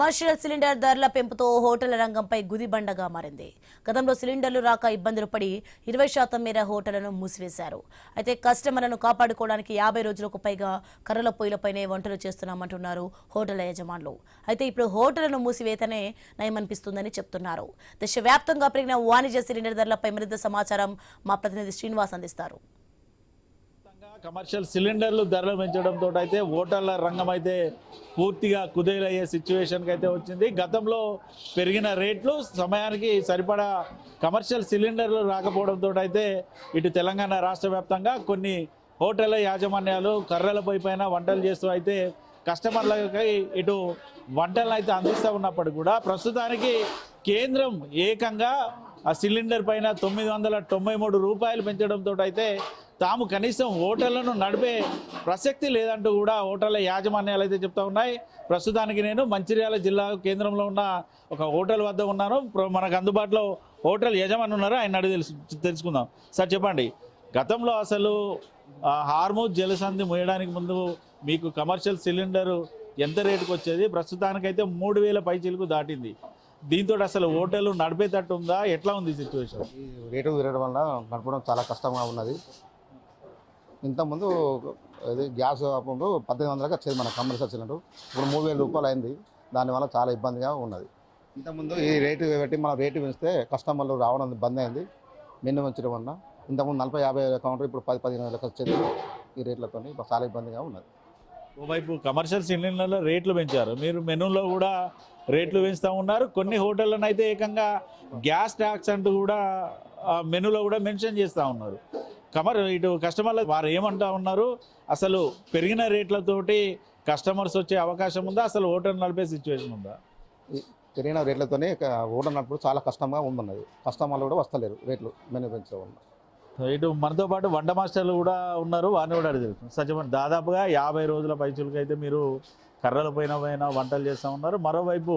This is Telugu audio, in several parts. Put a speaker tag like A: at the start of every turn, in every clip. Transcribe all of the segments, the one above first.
A: కమర్షియల్ సిలిండర్ ధరల పెంపుతో హోటళ్ల రంగంపై గుదిబండగా మారింది. గతంలో సిలిండర్లు రాక ఇబ్బందులు పడి 20% మేర హోటళ్లను మూసివేశారు. అయితే కస్టమర్లను కాపాడుకోవడానికి 50 రోజులకు పైగా కర్రల పొయ్యిలపైనే వంటలు చేస్తున్నామంటున్నారు హోటళ్ల యజమానులు. అయితే ఇప్పుడు హోటళ్లను మూసివేతనే నయమనిపిస్తుందని చెప్తున్నారు. దేశవ్యాప్తంగా పెరిగిన వాణిజ్య సిలిండర్ ధరలపై మరింత సమాచారం మా ప్రతినిధి శ్రీనివాస్ అందిస్తారు.
B: కమర్షియల్ సిలిండర్లు ధరలు పెంచడంతో అయితే హోటళ్ల రంగం అయితే పూర్తిగా కుదేలయ్యే సిచ్యువేషన్కి అయితే వచ్చింది. గతంలో పెరిగిన రేట్లు సమయానికి సరిపడా కమర్షియల్ సిలిండర్లు రాకపోవడంతో అయితే ఇటు తెలంగాణ రాష్ట్ర వ్యాప్తంగా కొన్ని హోటళ్ల యాజమాన్యాలు కర్రలపై పైన వంటలు చేస్తూ అయితే కస్టమర్లకి ఇటు వంటలను అయితే అందిస్తూ ఉన్నప్పటికీ కూడా ప్రస్తుతానికి కేంద్రం ఏకంగా ఆ సిలిండర్ పైన 993 రూపాయలు పెంచడంతో అయితే తాము కనీసం హోటళ్లను నడిపే ప్రసక్తి లేదంటూ కూడా హోటళ్ల యాజమాన్యాలు అయితే చెప్తా ఉన్నాయి. ప్రస్తుతానికి నేను మంచిర్యాల జిల్లా కేంద్రంలో ఉన్న ఒక హోటల్ వద్ద ఉన్నాను. మనకు అందుబాటులో హోటల్ యజమాని ఉన్నారు, ఆయన అడిగి తెలుసుకుందాం. సార్ చెప్పండి, గతంలో అసలు హార్మూజ్ జలసంధి మోయడానికి ముందు మీకు కమర్షియల్ సిలిండరు ఎంత రేటుకు వచ్చేది? ప్రస్తుతానికైతే 3000 పైచీలకు దాటింది. దీంతో అసలు హోటల్ నడిపేటట్టు ఉందా? ఎట్లా ఉంది సిచ్యువేషన్?
C: రేటు పెరగడం వల్ల నడపడం చాలా కష్టంగా ఉన్నది. ఇంతకుముందు ఇది గ్యాస్ అప్పుడు 1800కి వచ్చేది మన కమర్షియల్ సిలిండర్, ఇప్పుడు 3000 రూపాయలు అయింది. దానివల్ల చాలా ఇబ్బందిగా ఉన్నది. ఇంతకుముందు ఈ రేటు పెట్టి మనం రేటు పెంచితే కస్టమర్లు రావడం బంద్ అయింది మెన్ను పెంచడం వల్ల. ఇంతకుముందు 40-50 కౌంటర్, ఇప్పుడు 10-15 వేలకు వచ్చేది. ఈ రేట్లతో చాలా ఇబ్బందిగా ఉన్నది.
B: ఓవైపు కమర్షియల్ సిలిండర్లో రేట్లు పెంచారు, మీరు మెనూలో కూడా రేట్లు పెంచుతూ ఉన్నారు. కొన్ని హోటళ్ళను అయితే ఏకంగా గ్యాస్ ట్యాక్స్ అంటూ కూడా మెనూలో కూడా మెన్షన్ చేస్తూ ఉన్నారు. ఇటు కస్టమర్లు వారు ఏమంటా ఉన్నారు? అసలు పెరిగిన రేట్లతోటి కస్టమర్స్ వచ్చే అవకాశం ఉందా? అసలు హోటల్ నడిపే సిచ్యువేషన్ ఉందా?
C: పెరిగిన రేట్లతోనే హోటల్ నడుపుడు చాలా కష్టంగా ఉన్నది. కస్టమర్లు కూడా వస్తలేరు రేట్లు మెనూ పెంచడం వల్ల.
B: ఇటు మనతో పాటు వంట మాస్టర్లు కూడా ఉన్నారు, వారిని కూడా అడిగి తెలుసు. సత్యమని దాదాపుగా 50 రోజుల పైచులకి అయితే మీరు కర్రల పైన వంటలు చేస్తూ ఉన్నారు. మరోవైపు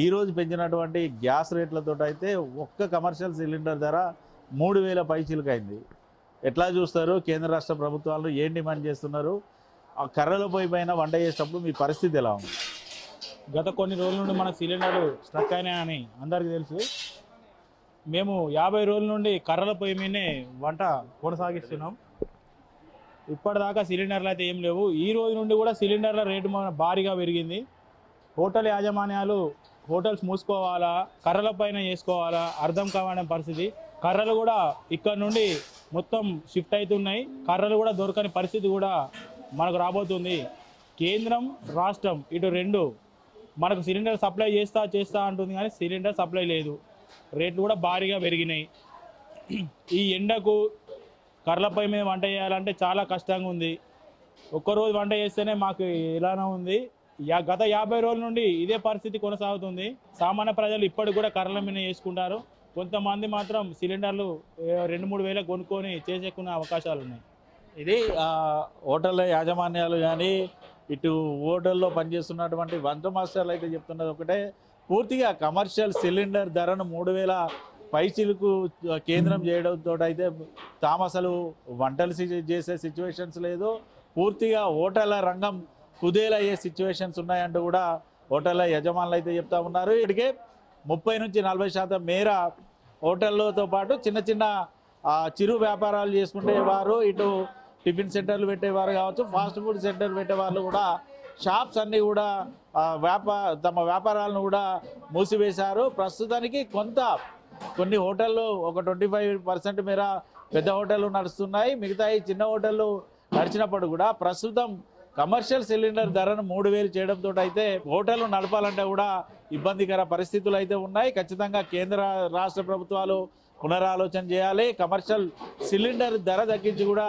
B: ఈరోజు పెంచినటువంటి గ్యాస్ రేట్లతో అయితే ఒక్క కమర్షియల్ సిలిండర్ ధర 3000 పైచీలకు అయింది. ఎట్లా చూస్తారు? కేంద్ర రాష్ట్ర ప్రభుత్వాలు ఏం డిమాండ్ చేస్తున్నారు? ఆ కర్రల పొయ్యి పైన వంట చేసేటప్పుడు మీ పరిస్థితి ఎలా ఉంది?
D: గత కొన్ని రోజుల నుండి మన సిలిండర్లు స్ట్రక్ అయినాయని అందరికీ తెలుసు. మేము 50 రోజుల నుండి కర్రల పొయ్యి మీదనే వంట కొనసాగిస్తున్నాం. ఇప్పటిదాకా సిలిండర్లు అయితే ఏం లేవు. ఈ రోజు నుండి కూడా సిలిండర్ల రేటు భారీగా పెరిగింది. హోటల్ యాజమాన్యాలు హోటల్స్ మూసుకోవాలా, కర్రల పైన చేసుకోవాలా అర్థం కావడం పరిస్థితి. కర్రలు కూడా ఇక్కడ నుండి మొత్తం షిఫ్ట్ అవుతున్నాయి. కర్రలు కూడా దొరకని పరిస్థితి కూడా మనకు రాబోతుంది. కేంద్రం రాష్ట్రం ఇటు రెండు మనకు సిలిండర్ సప్లై చేస్తా అంటుంది, కానీ సిలిండర్ సప్లై లేదు. రేట్లు కూడా భారీగా పెరిగినాయి. ఈ ఎండకు కర్రలపై మీద వంట చేయాలంటే చాలా కష్టంగా ఉంది. ఒక్కరోజు వంట చేస్తేనే మాకు ఎలానో ఉంది. గత 50 రోజుల నుండి ఇదే పరిస్థితి కొనసాగుతుంది. సామాన్య ప్రజలు ఇప్పటికి కూడా కర్రల మీద చేసుకుంటారు. కొంతమంది మాత్రం సిలిండర్లు 2-3 వేలకు కొనుక్కొని చేసేకునే అవకాశాలు ఉన్నాయి.
B: ఇది హోటళ్ళ యాజమాన్యాలు కానీ ఇటు హోటల్లో పనిచేస్తున్నటువంటి వంట మాస్టర్లు అయితే చెప్తున్నది ఒకటే, పూర్తిగా కమర్షియల్ సిలిండర్ ధరను 3000 పైచీలకు కేంద్రం చేయడంతో అయితే తాము అసలు వంటలు చేసే సిచ్యువేషన్స్ లేదు. పూర్తిగా హోటళ్ళ రంగం కుదేలయ్యే సిచ్యువేషన్స్ ఉన్నాయంటూ కూడా హోటళ్ళ యజమానులు అయితే చెప్తా ఉన్నారు. ఇప్పటికే 30-40% మేర హోటళ్ళతో పాటు చిన్న చిన్న చిరు వ్యాపారాలు చేసుకుంటే వారు, ఇటు టిఫిన్ సెంటర్లు పెట్టేవారు కావచ్చు, ఫాస్ట్ ఫుడ్ సెంటర్లు పెట్టేవాళ్ళు కూడా షాప్స్ అన్నీ కూడా తమ వ్యాపారాలను కూడా మూసివేశారు. ప్రస్తుతానికి కొన్ని హోటళ్ళు ఒక 25% మేర పెద్ద హోటళ్ళు నడుస్తున్నాయి. మిగతా ఈ చిన్న హోటళ్ళు నడిచినప్పుడు కూడా ప్రస్తుతం కమర్షియల్ సిలిండర్ ధరను 3000 చేయడంతో అయితే హోటళ్ళు నడపాలంటే కూడా ఇబ్బందికర పరిస్థితులు అయితే ఉన్నాయి. ఖచ్చితంగా కేంద్ర రాష్ట్ర ప్రభుత్వాలు పునరాలోచన చేయాలి. కమర్షియల్ సిలిండర్ ధర తగ్గించి కూడా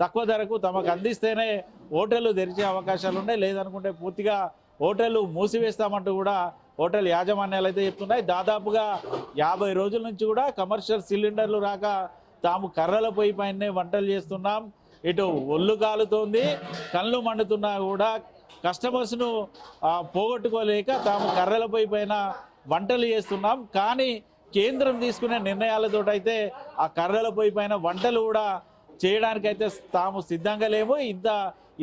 B: తక్కువ ధరకు తమకు అందిస్తేనే హోటళ్ళు తెరిచే అవకాశాలు ఉన్నాయి. లేదనుకుంటే పూర్తిగా హోటళ్ళు మూసివేస్తామంటూ కూడా హోటల్ యాజమాన్యాలు అయితే చెప్తున్నాయి. దాదాపుగా 50 రోజుల నుంచి కూడా కమర్షియల్ సిలిండర్లు రాక తాము కర్రల పొయ్యి పైనే వంటలు చేస్తున్నాం. ఇటు ఒళ్ళు కాలుతోంది, కళ్ళు మండుతున్నా కూడా కస్టమర్స్ను పోగొట్టుకోలేక తాము కర్రల పొయ్యి పైన వంటలు చేస్తున్నాం. కానీ కేంద్రం తీసుకునే నిర్ణయాలతో అయితే ఆ కర్రల పొయ్యి పైన వంటలు కూడా చేయడానికైతే తాము సిద్ధంగా లేము, ఇంత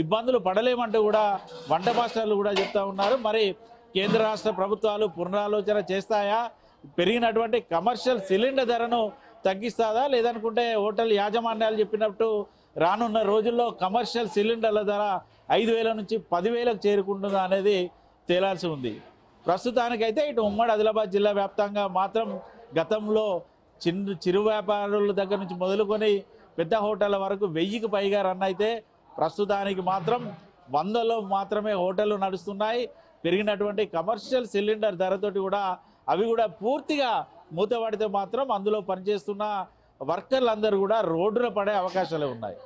B: ఇబ్బందులు పడలేమంటూ కూడా వంట మాస్టర్లు కూడా చెప్తా ఉన్నారు. మరి కేంద్ర రాష్ట్ర ప్రభుత్వాలు పునరాలోచన చేస్తాయా? పెరిగినటువంటి కమర్షియల్ సిలిండర్ ధరను తగ్గిస్తాదా? లేదనుకుంటే హోటల్ యాజమాన్యాలు చెప్పినట్టు రానున్న రోజుల్లో కమర్షియల్ సిలిండర్ల ధర 5,000 నుంచి 10,000కు చేరుకుంటుందా అనేది తేలాల్సి ఉంది. ప్రస్తుతానికైతే ఇటు ఉమ్మడి ఆదిలాబాద్ జిల్లా వ్యాప్తంగా మాత్రం గతంలో చిరు వ్యాపారుల దగ్గర నుంచి మొదలుకొని పెద్ద హోటళ్ళ వరకు 1000కి పైగా రన్ అయితే ప్రస్తుతానికి మాత్రం 100లో మాత్రమే హోటళ్ళు నడుస్తున్నాయి. పెరిగినటువంటి కమర్షియల్ సిలిండర్ ధరతోటి కూడా అవి కూడా పూర్తిగా మూతపడితే మాత్రం అందులో పనిచేస్తున్న వర్కర్లందరూ కూడా రోడ్డున పడే అవకాశాలే ఉన్నాయి.